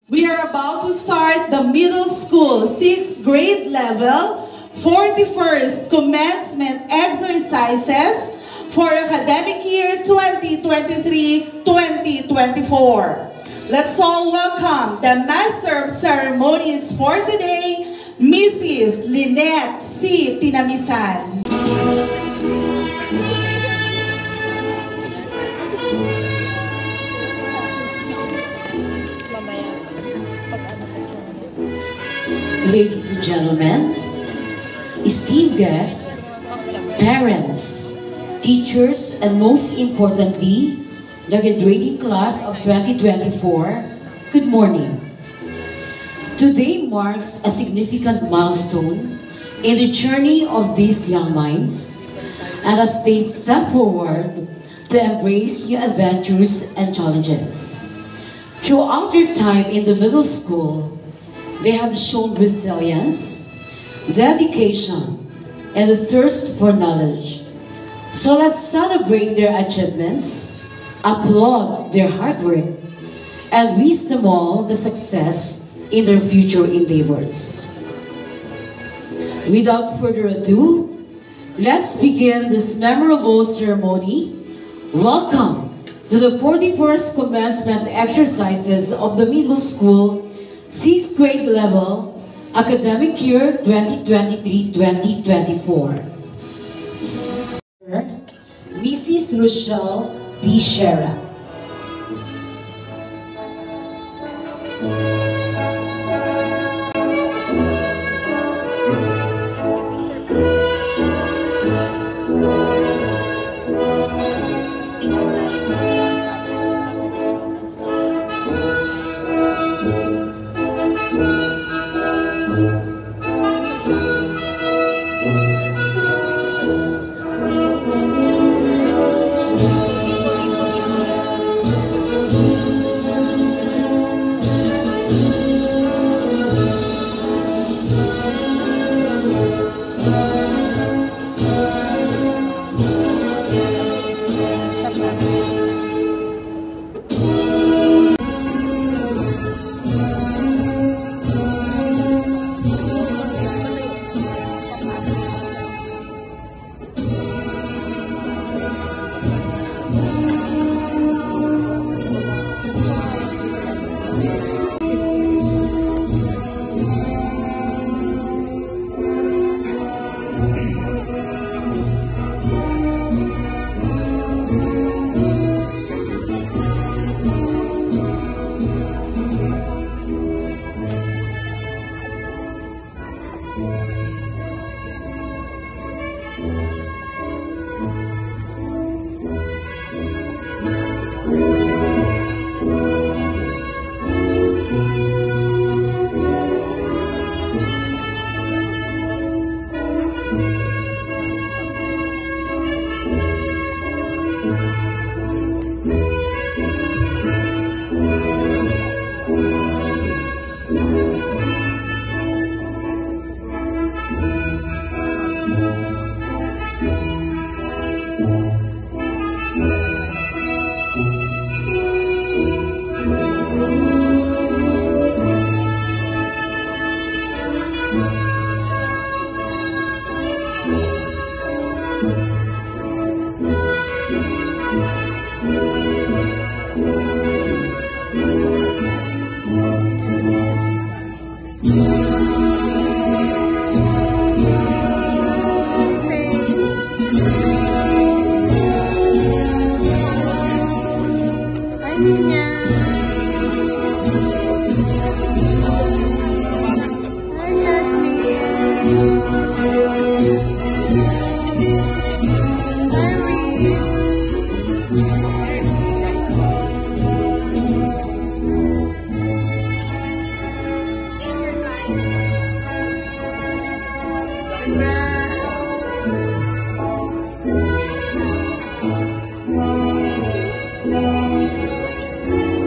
We are about to start the middle school 6th grade level 41st commencement exercises for academic year 2023-2024. Let's all welcome the Master of Ceremonies for today, Mrs. Lynette C. Tinamisan. Ladies and gentlemen, esteemed guests, parents, teachers, and most importantly, the graduating class of 2024, good morning. Today marks a significant milestone in the journey of these young minds, and as they step forward to embrace new adventures and challenges. Throughout their time in the middle school, they have shown resilience, dedication, and a thirst for knowledge. So let's celebrate their achievements, applaud their hard work, and wish them all the success in their future endeavors. Without further ado, let's begin this memorable ceremony. Welcome to the 41st commencement exercises of the middle school 6th grade level, academic year 2023-2024. Mrs. Rochelle B. Shera.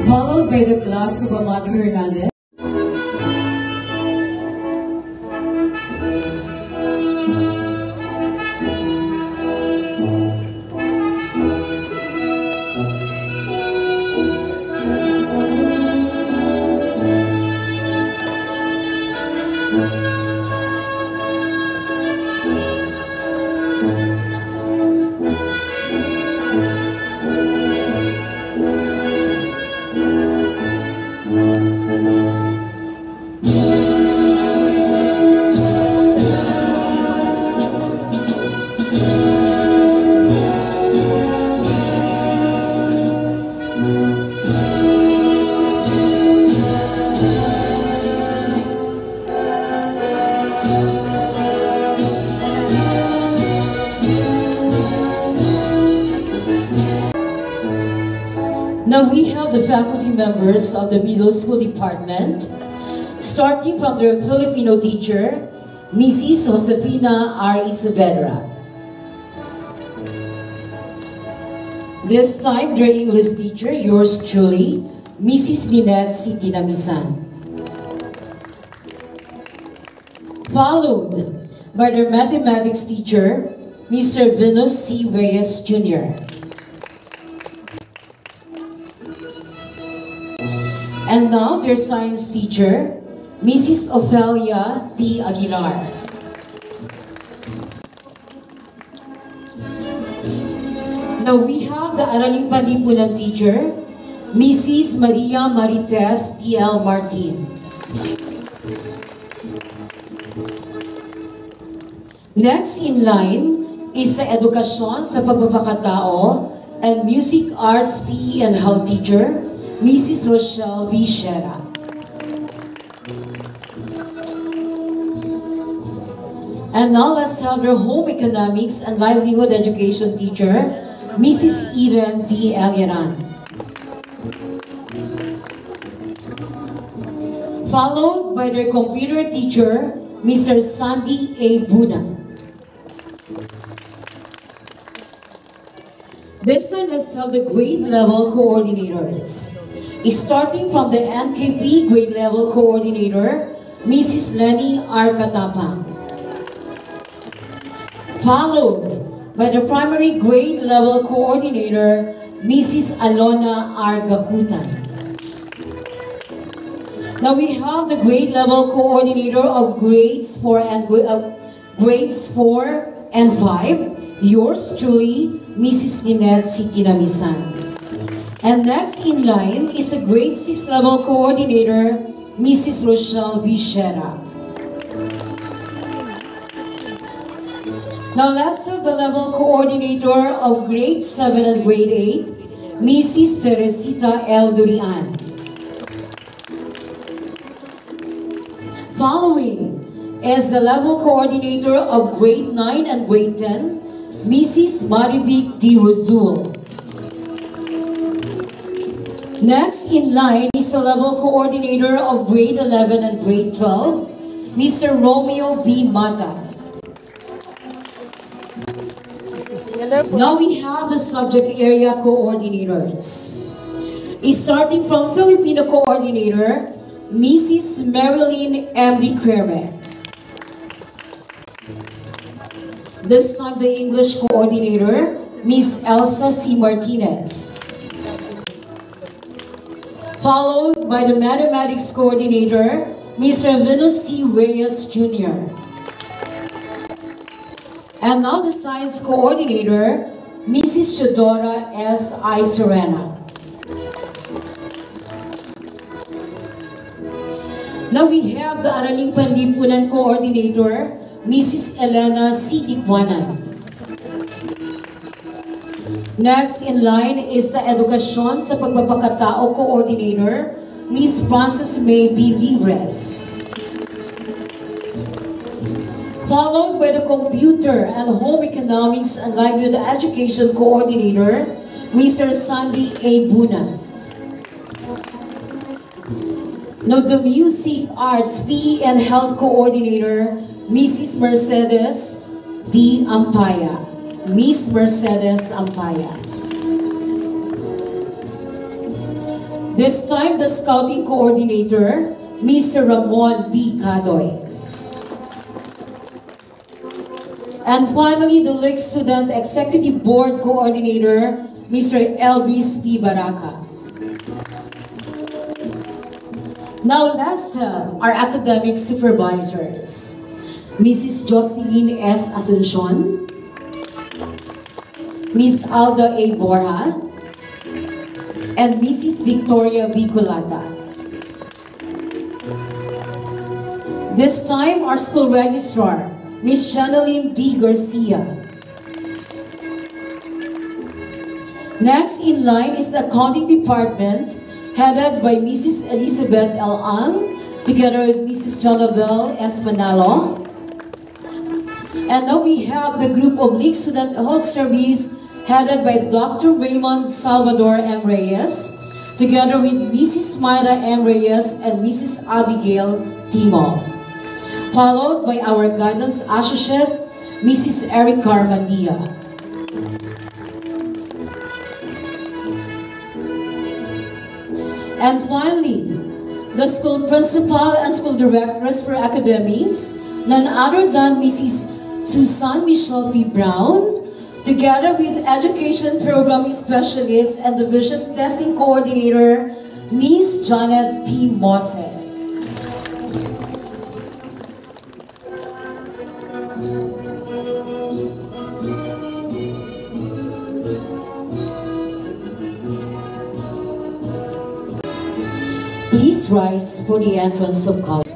Followed by the class of Amado Hernandez. the faculty members of the Middle School Department, starting from their Filipino teacher, Mrs. Josefina R. Isabedra. This time, their English teacher, yours truly, Mrs. Lynette C. Tinamisan. Followed by their mathematics teacher, Mr. Venus C. Reyes Jr. And now their science teacher, Mrs. Ophelia P. Aguilar. Now we have the Araling Panlipunan teacher, Mrs. Maria Marites T. L. Martin. Next in line is sa edukasyon sa pagpapakatao and music arts PE and health teacher, Mrs. Rochelle V. Shera. And now let's have their home economics and livelihood education teacher, Mrs. Eden D. Eliaran. Followed by their computer teacher, Mr. Sandy A. Buna. This time, let's have the grade level coordinators. Starting from the NKP grade level coordinator, Mrs. Lenny R. Katapang. Followed by the primary grade level coordinator, Mrs. Alona R. Gakutan. Now we have the grade level coordinator of grades 4 and 5, yours truly, Mrs. Lynette C. Tinamisan. And next in line is the grade 6 level coordinator, Mrs. Rochelle V. Shera. Now let's have the level coordinator of grade 7 and grade 8, Mrs. Teresita L. Durian. Following is the level coordinator of grade 9 and grade 10, Mrs. Maribik D. Rozul. Next in line is the level coordinator of grade 11 and grade 12, Mr. Romeo B. Mata. Now we have the subject area coordinators. Starting from Filipino coordinator, Mrs. Marilyn M. Creme. This time the English coordinator, Miss Elsa C. Martinez. Followed by the mathematics coordinator, Mr. Venus C. Reyes Jr. And now the science coordinator, Mrs. Shadora S. I. Serena. Now we have the Araling Panlipunan coordinator, Mrs. Elena C. Dikwanan. Next in line is the edukasyon sa pagpapakatao coordinator, Miss Frances May B. Livres. Followed by the computer and home economics and livelihood education coordinator, Mr. Sandy A. Buna. Now the music, arts, PE and health coordinator, Mrs. Mercedes D. Ampaya. Miss Mercedes Ampaya. This time, the scouting coordinator, Mr. Ramon B. Cadoy. And finally, the League Student Executive Board Coordinator, Mr. Elvis P. Baraka. Now let's our academic supervisors. Mrs. Jocelyn S. Asuncion, Miss Alda A. Borja, and Mrs. Victoria V. Culata. This time, our school registrar, Miss Janeline D. Garcia. Next in line is the accounting department, headed by Mrs. Elizabeth L. Ang, together with Mrs. Jonabel S. Manalo. And now we have the group of League Student Health Service, headed by Dr. Raymond Salvador M. Reyes, together with Mrs. Myra M. Reyes and Mrs. Abigail Timol, followed by our guidance associate, Mrs. Erica Armandia. And finally, the school principal and school directors for academics, none other than Mrs. Susan Michelle P. Brown, together with education programming specialist and division testing coordinator, Ms. Janet P. Mose. Please rise for the entrance of college.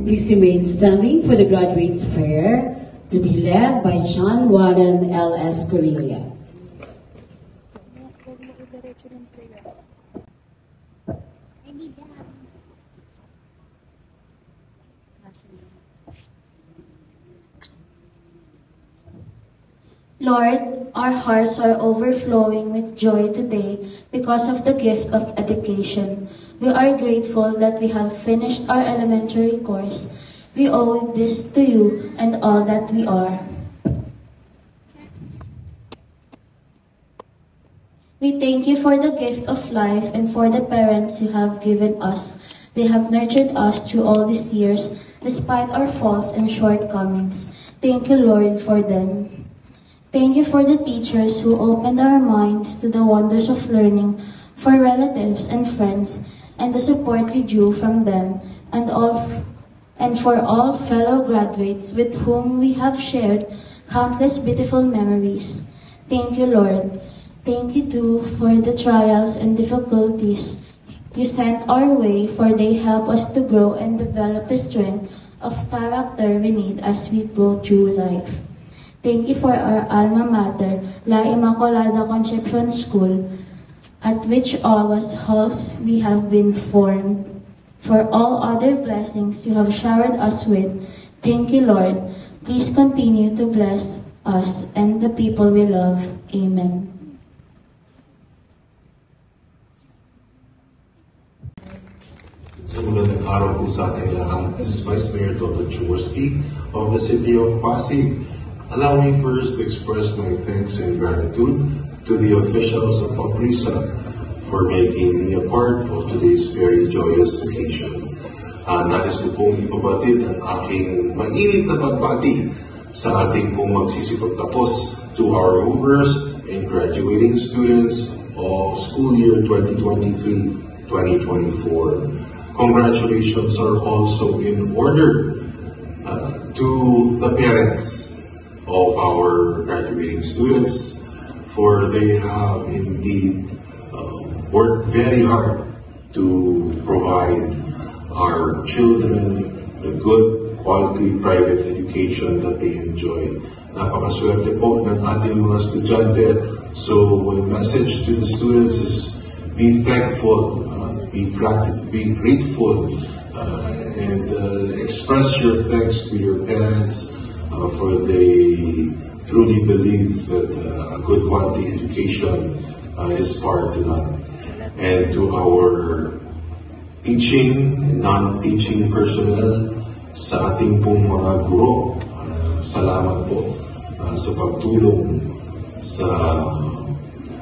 Please remain standing for the graduates' prayer to be led by John Warren L.S. Correia. Lord, our hearts are overflowing with joy today because of the gift of education. We are grateful that we have finished our elementary course. We owe this to you and all that we are. We thank you for the gift of life and for the parents you have given us. They have nurtured us through all these years, despite our faults and shortcomings. Thank you, Lord, for them. Thank you for the teachers who opened our minds to the wonders of learning, for relatives and friends, and the support we drew from them, and for all fellow graduates with whom we have shared countless beautiful memories. Thank you, Lord. Thank you, too, for the trials and difficulties you sent our way, for they help us to grow and develop the strength of character we need as we go through life. Thank you for our alma mater, La Immaculada Concepcion School, at which August halls we have been formed. For all other blessings you have showered us with, thank you, Lord. Please continue to bless us and the people we love. Amen. Sa ulan ng araw po sa ating lahat, this Vice Mayor Toto Jaworski of the City of Pasig. Allow me first to express my thanks and gratitude to the officials of Paprisa for making me a part of today's very joyous occasion. Nais ko pong ipabatid ang aking mainit na pagbati sa ating pong magsisipagtapos to our movers and graduating students of school year 2023-2024. Congratulations are also in order to the parents of our graduating students, for they have indeed worked very hard to provide our children the good quality private education that they enjoy. Napakaswerte po ng ating mga estudyante. So my message to the students is be thankful, be grateful, and express your thanks to your parents for they truly believe that a good quality education is part to none. And to our teaching and non-teaching personnel, sa ating pong mga guro, salamat po sa pagtulong sa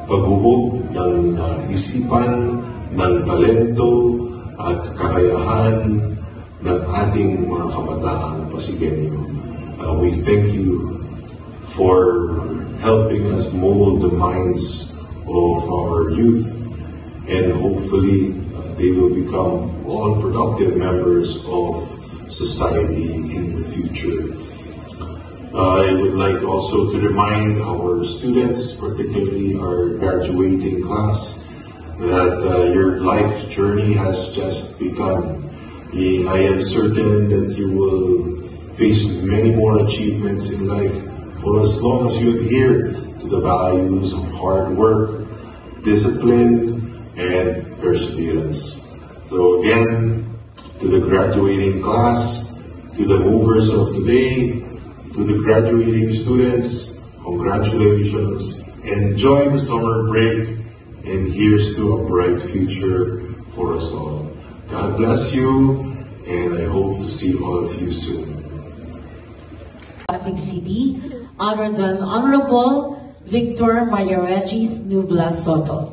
paghubog ng isipan, ng talento at kakayahan ng ating mga kabataang Pasigueño. We thank you for helping us mold the minds of our youth, and hopefully they will become all productive members of society in the future. I would like also to remind our students, particularly our graduating class, that your life journey has just begun. I am certain that you will face many more achievements in life for as long as you adhere to the values of hard work, discipline, and perseverance. So again, to the graduating class, to the movers of today, to the graduating students, congratulations, enjoy the summer break, and here's to a bright future for us all. God bless you, and I hope to see all of you soon. Pasig City, honored than Honorable Victor Mayoregis Nublas Soto.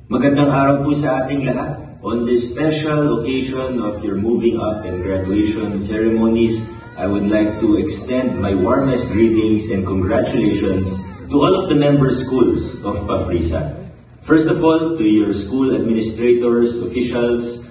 Magandang araw po sa ating lahat. On this special occasion of your moving up and graduation ceremonies, I would like to extend my warmest greetings and congratulations to all of the member schools of Paprisa. First of all, to your school administrators, officials,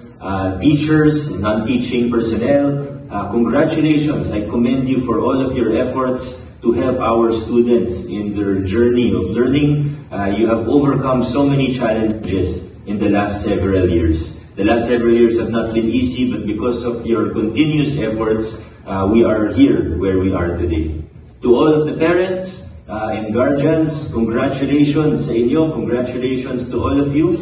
teachers, non-teaching personnel, congratulations. I commend you for all of your efforts to help our students in their journey of learning. You have overcome so many challenges in the last several years. The last several years have not been easy, but because of your continuous efforts, we are here where we are today. To all of the parents and guardians, congratulations sa inyo. Congratulations to all of you.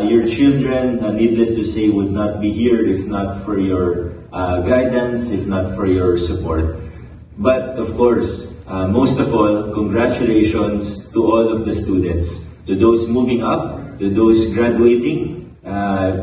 Your children, needless to say, would not be here if not for your guidance, if not for your support. But of course, most of all, congratulations to all of the students. To those moving up, to those graduating,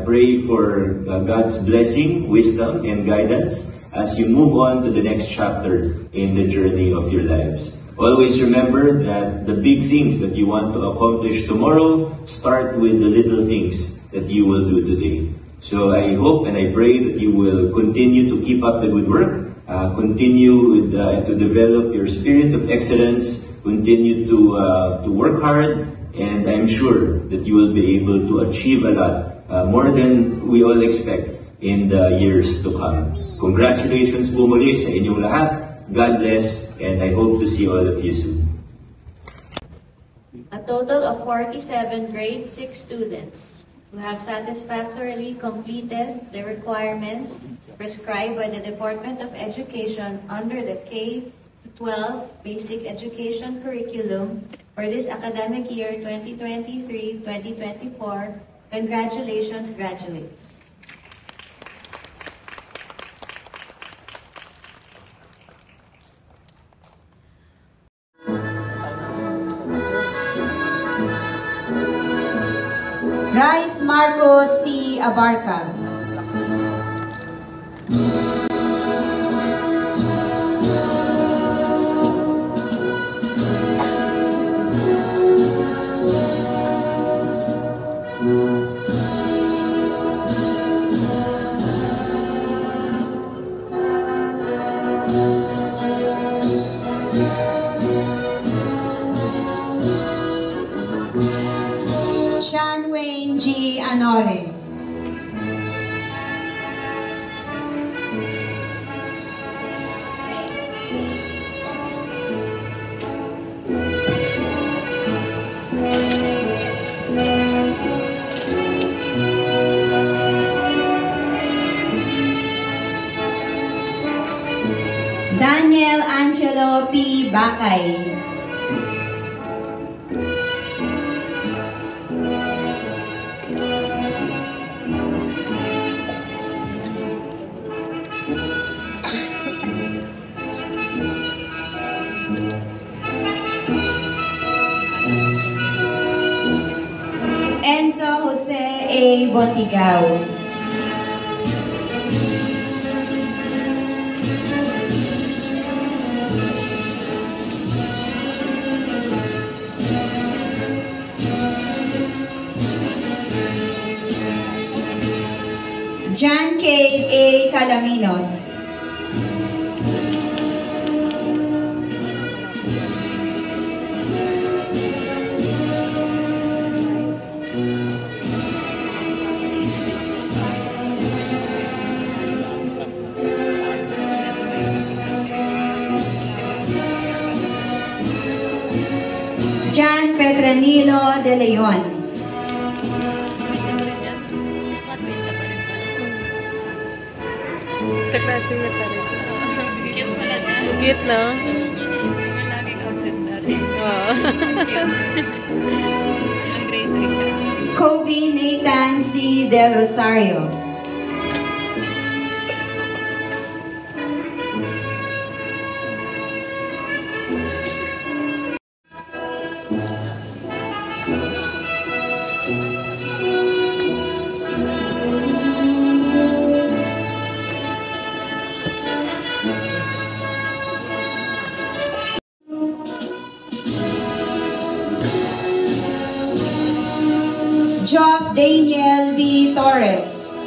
pray for God's blessing, wisdom, and guidance as you move on to the next chapter in the journey of your lives. Always remember that the big things that you want to accomplish tomorrow start with the little things that you will do today. So I hope and I pray that you will continue to keep up the good work, continue to develop your spirit of excellence, continue to work hard, and I'm sure that you will be able to achieve a lot, more than we all expect in the years to come. Congratulations po muli sa inyong lahat. God bless, and I hope to see all of you soon. A total of 47 grade 6 students who have satisfactorily completed the requirements prescribed by the Department of Education under the K-12 Basic Education Curriculum for this academic year 2023-2024. Congratulations, graduates. Rice Marcos C. Abarca. Daniel Angelo P. Bakay. Enzo Jose A. Bontigao. John K. A. Calaminos. John Petranilo de Leon. Kaklase niya pa rin. Cute, no? Laging absent natin. Oo. Ang grade 3 siya. Kobe Nathan C. Del Rosario. Geoff Daniel B. Torres.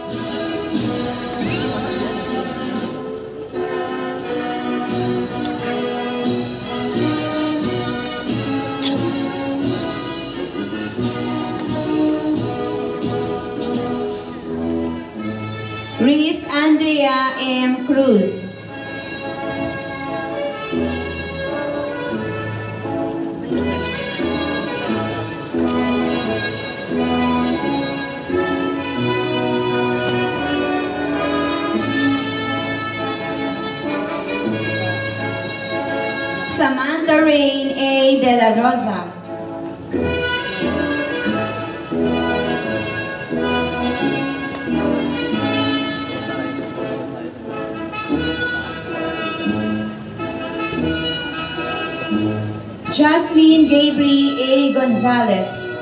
Reese Andrea M. Cruz. Samantha Rain A. De La Rosa. Jasmine Gabriel A. Gonzalez.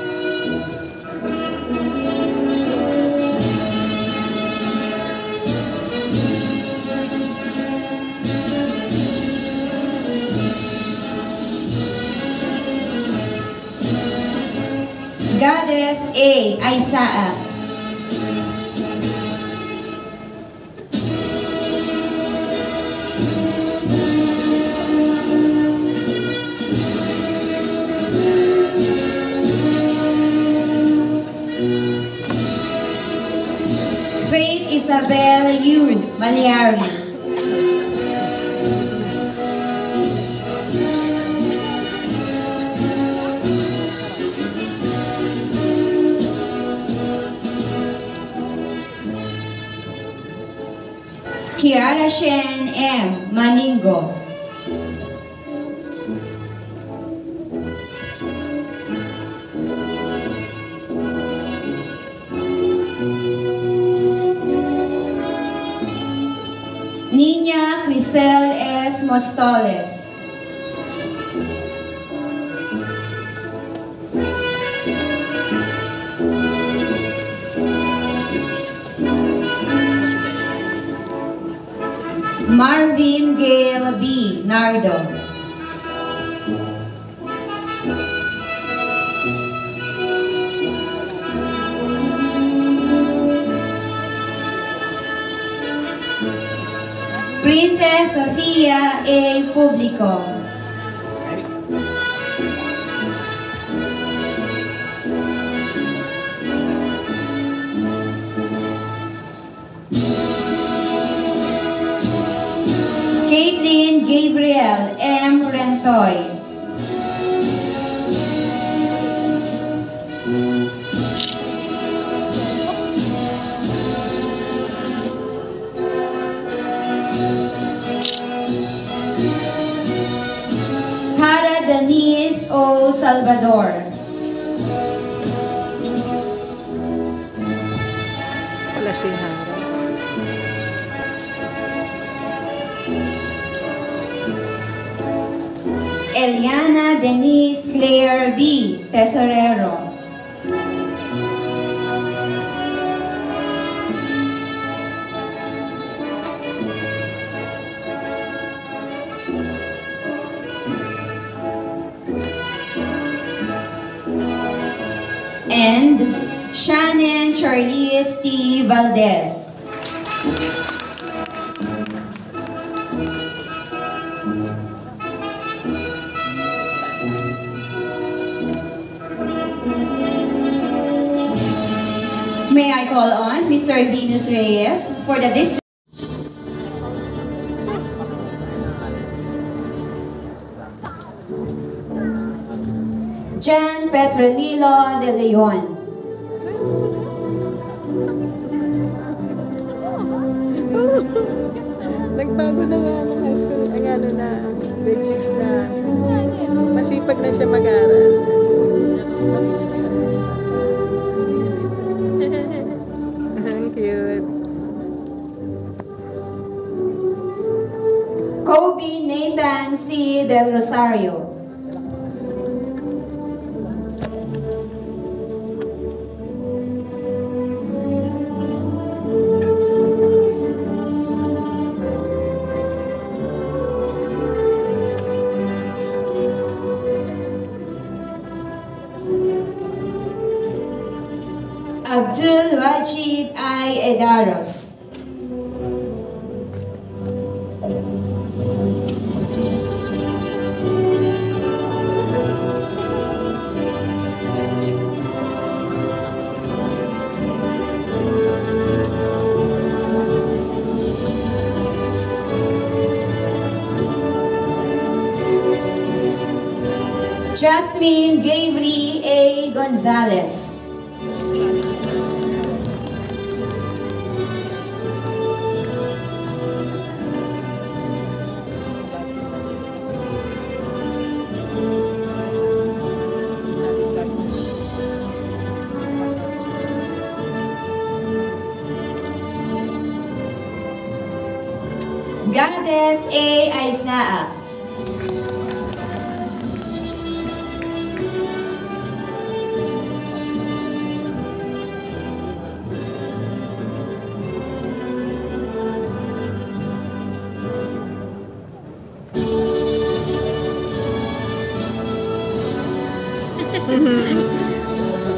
Goddess A. Isaac. Faith Isabel Yun Malyari. Kiara Shen M. Maningo. Nina Crisel S. Mostoles. Marvin Gale B. Nardo. Princess Sofia A. Publico. Caitlin Gabriel M. Rentoy. O. Salvador. Wala si Hara. Eliana Denise Claire B. Tesorero. And Shannon Charlize T. Valdez. May I call on Mr. Venus Reyes for the district. Jan Petronilo de Leon. Nagbago na nga ng high school. Ang ano na, grade 6 na. Masipag na siya mag-aral. Ang cute. Kobe Nathan C. Del Rosario. Abdul Wajid I. Edaros. Jasmine Gavri A. Gonzalez. Gades A. Aisaa.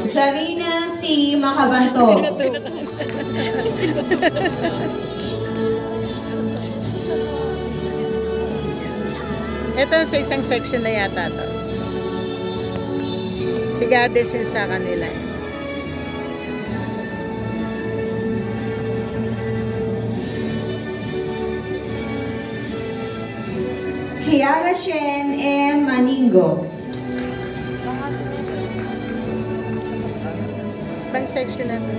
Zarina C. Makabanto. Ito sa isang section na yata to. Si Gades yung sa kanila. Kiara Shen M. Maningo. Pang section na to.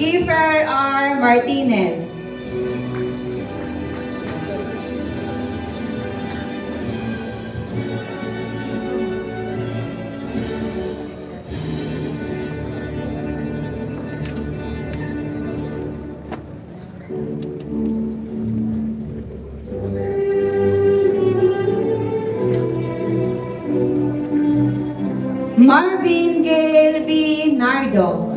Kiefer R. Martinez. Marvin Gale B. Nardo.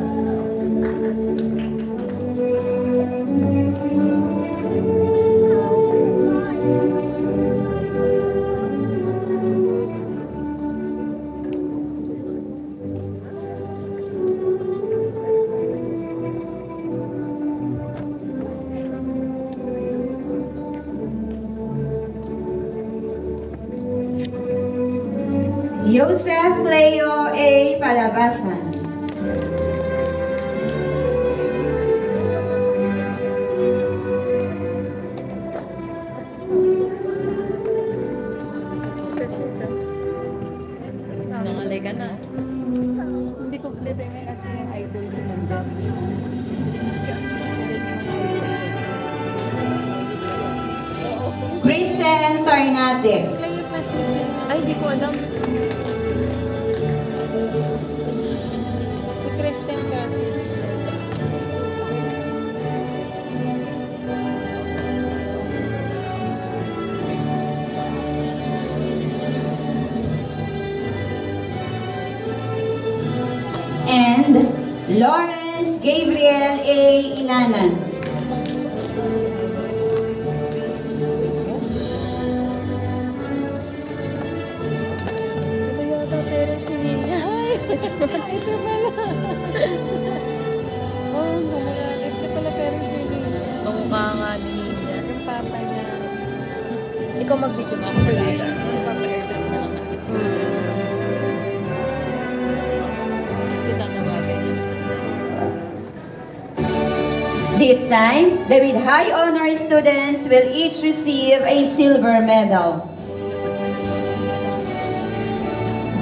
Joseph Cleo A. Palabasan. Kristen Tarnate. Lang yung classmate niya. Ay, di ko alam. Si Kristen kasi. And Lawrence Gabriel A. Ilanan. Ito yata parents ni Nina. Ito pala. Oh, ito pala parents ni Nina. Kamukha nga ni Nina. Yung papa niya. Ikaw mag-video mo ako later. Kasi papa-airdrop na lang natin. Kasi tatawagan niya. This time, the with high honor students will each receive a silver medal.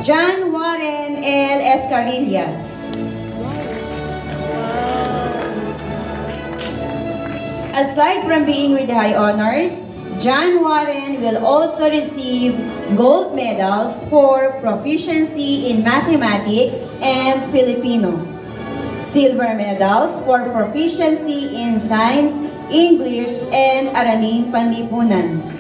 John Warren L. Escarilla. Aside from being with high honors, John Warren will also receive gold medals for proficiency in mathematics and Filipino, silver medals for proficiency in science, English, and Araling Panlipunan.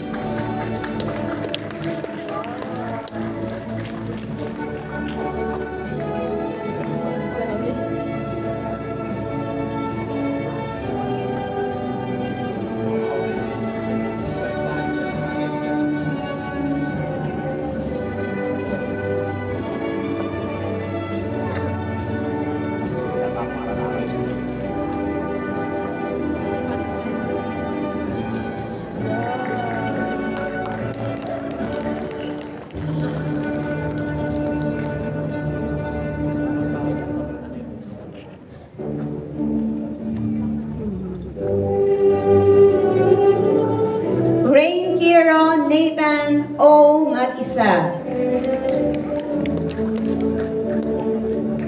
Rain Kiro Nathan O. Mag-isa.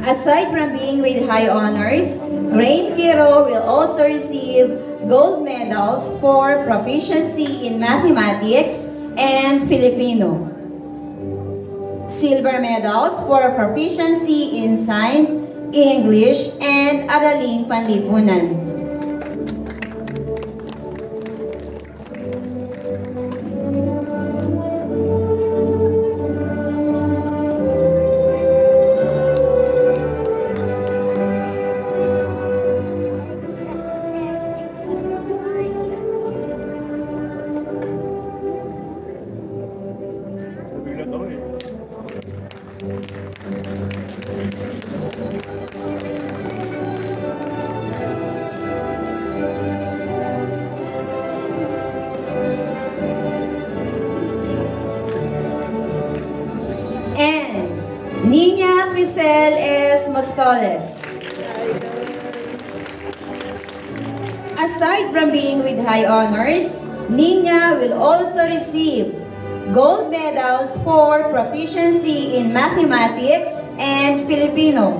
Aside from being with high honors, Rain Kiro will also receive gold medals for proficiency in mathematics and Filipino, silver medals for proficiency in science, English, and Araling Panlipunan. And Nina Crisel S. Mostoles. Aside from being with high honors, Nina will also receive gold medals for proficiency in mathematics and Filipino,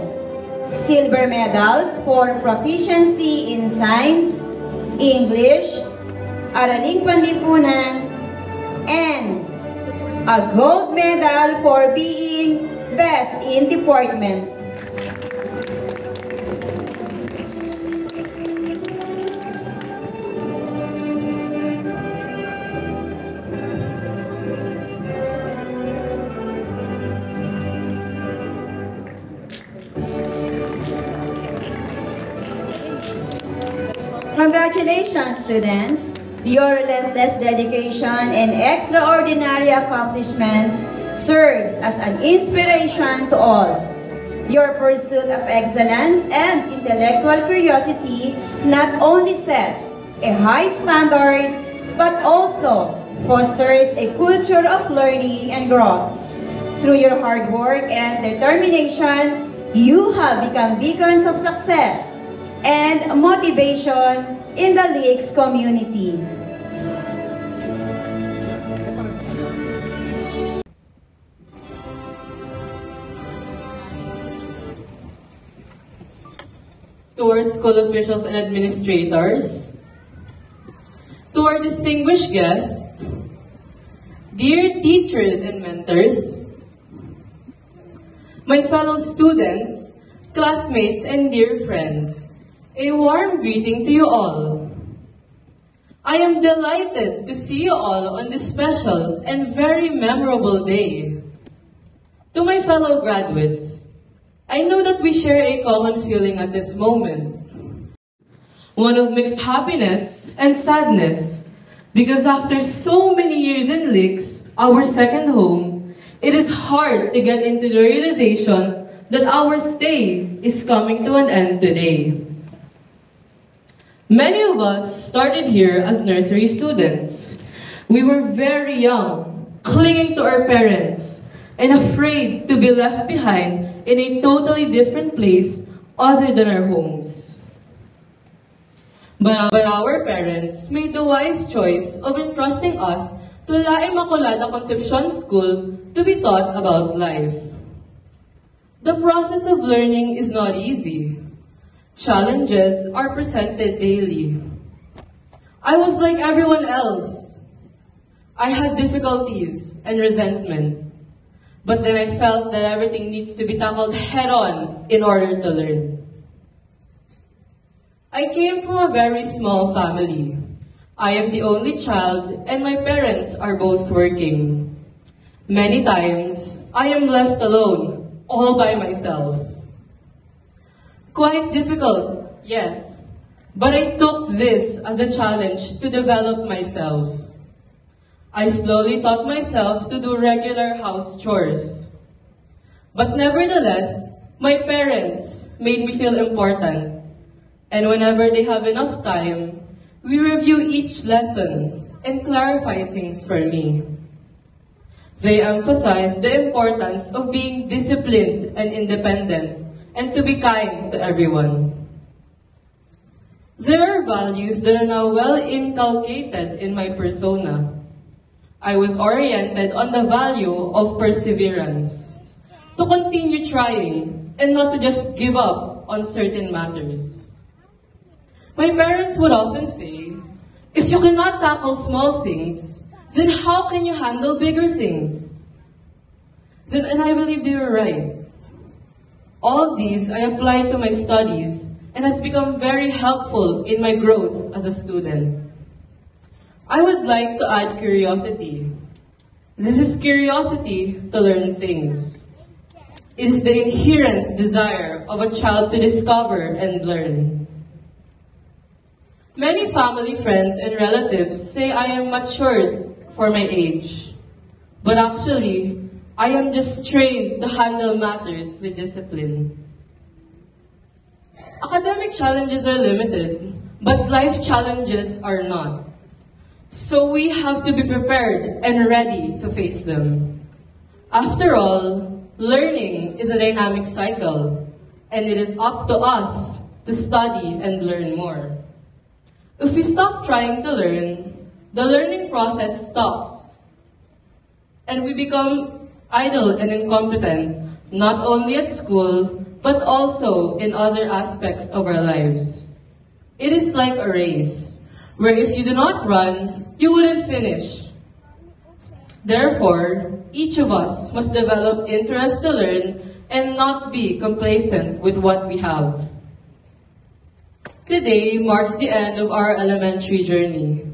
silver medals for proficiency in science, English, Araling Panlipunan, and a gold medal for being best in department. Congratulations, students! Your relentless dedication and extraordinary accomplishments serves as an inspiration to all. Your pursuit of excellence and intellectual curiosity not only sets a high standard, but also fosters a culture of learning and growth. Through your hard work and determination, you have become beacons of success and motivation in the League's community. To our school officials and administrators, to our distinguished guests, dear teachers and mentors, my fellow students, classmates, and dear friends, a warm greeting to you all. I am delighted to see you all on this special and very memorable day. To my fellow graduates, I know that we share a common feeling at this moment. One of mixed happiness and sadness, because after so many years in Licks, our second home, it is hard to get into the realization that our stay is coming to an end today. Many of us started here as nursery students. We were very young, clinging to our parents, and afraid to be left behind in a totally different place other than our homes. But our parents made the wise choice of entrusting us to La Immaculada Concepcion School to be taught about life. The process of learning is not easy. Challenges are presented daily. I was like everyone else. I had difficulties and resentment. But then I felt that everything needs to be tackled head-on in order to learn. I came from a very small family. I am the only child and my parents are both working. Many times, I am left alone, all by myself. Quite difficult, yes, but I took this as a challenge to develop myself. I slowly taught myself to do regular house chores. But nevertheless, my parents made me feel important. And whenever they have enough time, we review each lesson and clarify things for me. They emphasize the importance of being disciplined and independent and to be kind to everyone. There are values that are now well inculcated in my persona. I was oriented on the value of perseverance, to continue trying and not to just give up on certain matters. My parents would often say, if you cannot tackle small things, then how can you handle bigger things? And I believe they were right. All these I applied to my studies and has become very helpful in my growth as a student. I would like to add curiosity. This is curiosity to learn things. It is the inherent desire of a child to discover and learn. Many family, friends, and relatives say I am matured for my age. But actually, I am just trained to handle matters with discipline. Academic challenges are limited, but life challenges are not. So we have to be prepared and ready to face them. After all, learning is a dynamic cycle, and it is up to us to study and learn more. If we stop trying to learn, the learning process stops, and we become idle and incompetent, not only at school, but also in other aspects of our lives. It is like a race, where if you do not run, you wouldn't finish. Therefore, each of us must develop interest to learn and not be complacent with what we have. Today marks the end of our elementary journey,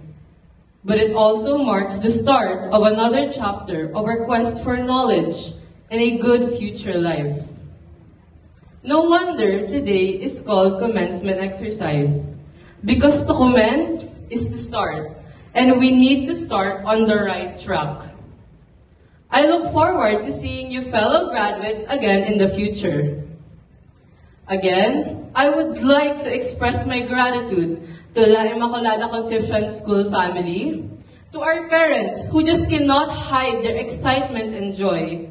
but it also marks the start of another chapter of our quest for knowledge and a good future life. No wonder today is called commencement exercise, because to commence is to start, and we need to start on the right track. I look forward to seeing you fellow graduates again in the future. Again, I would like to express my gratitude to La Immaculada Concepcion School family, to our parents who just cannot hide their excitement and joy,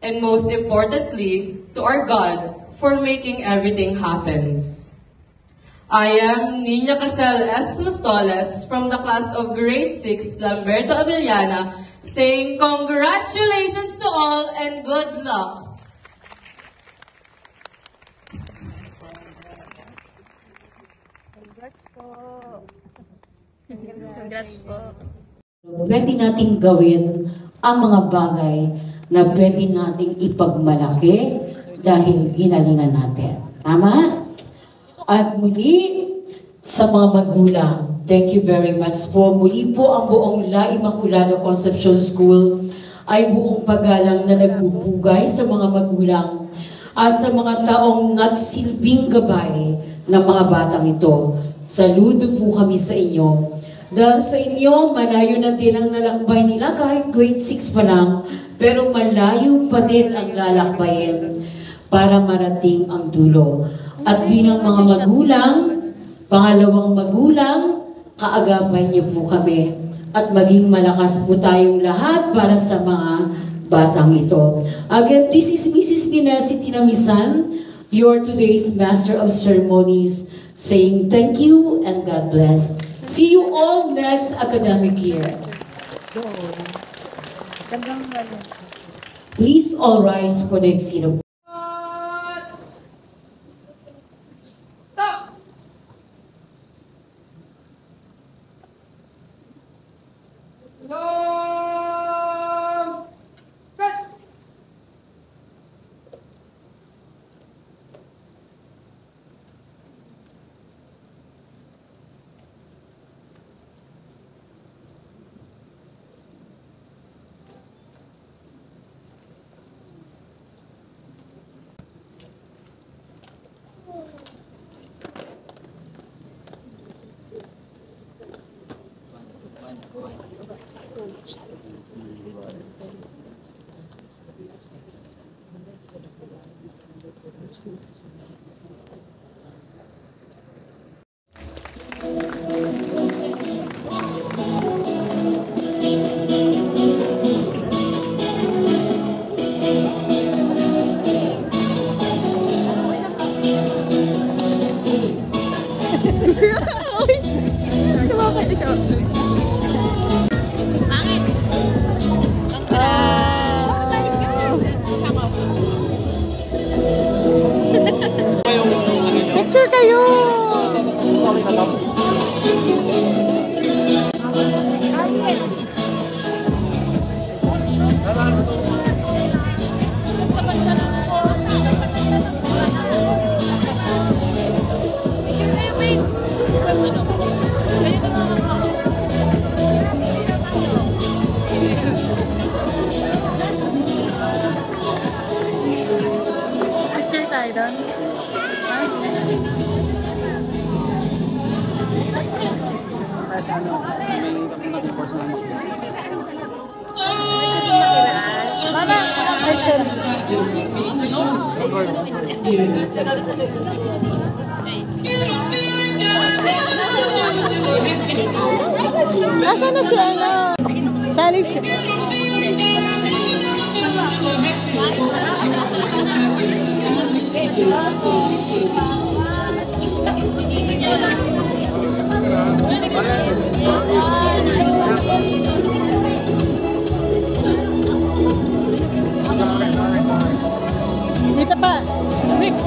and most importantly, to our God for making everything happen. I am Nina Carcel S. Mostoles from the class of Grade 6, Lamberto Avellana, saying congratulations to all and good luck. Congrats po. Congrats po. Pwede nating gawin ang mga bagay na pwede nating ipagmalaki dahil ginalingan natin. Tama? At muli, sa mga magulang, thank you very much po. Muli po ang buong La Immaculada Concepcion School ay buong paggalang na nagbubugay sa mga magulang at sa mga taong nagsilbing gabay ng mga batang ito. Saludo po kami sa inyo. Dahil sa inyo, malayo na din ang nalakbay nila kahit grade 6 pa lang, pero malayo pa din ang lalakbayin para marating ang dulo. At bilang mga magulang, pangalawang magulang, kaagapay niyo po kami at maging malakas po tayong lahat para sa mga batang ito. Again, this is Mrs. Pinesi Tinamisan, your today's Master of Ceremonies, saying thank you and God bless. See you all next academic year. Please all rise for the exit of Picture kayo! Picture tayo doon. Nasaan na si ano? Sali siya. Dito pa. Rick.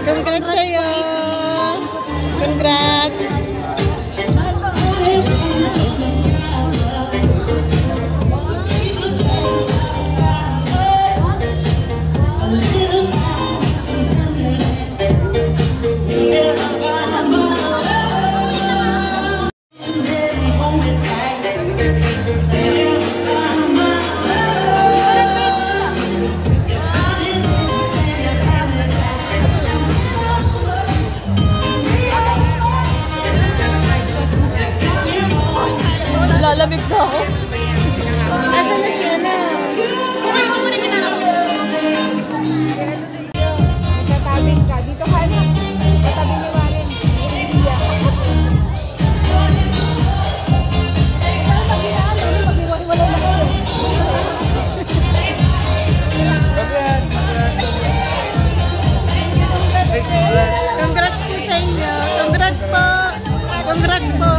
Congrats sa'yo! Congrats! Lalamig na ako. Nasaan na siya na? Tatabing ka. Dito ka na. Tatabing ni Warren. Congrats po sa inyo. Congrats po. Congrats po.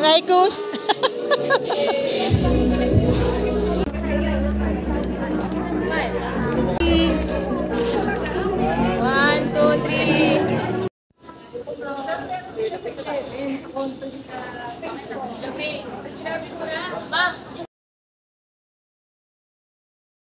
Raikus. One, two, three.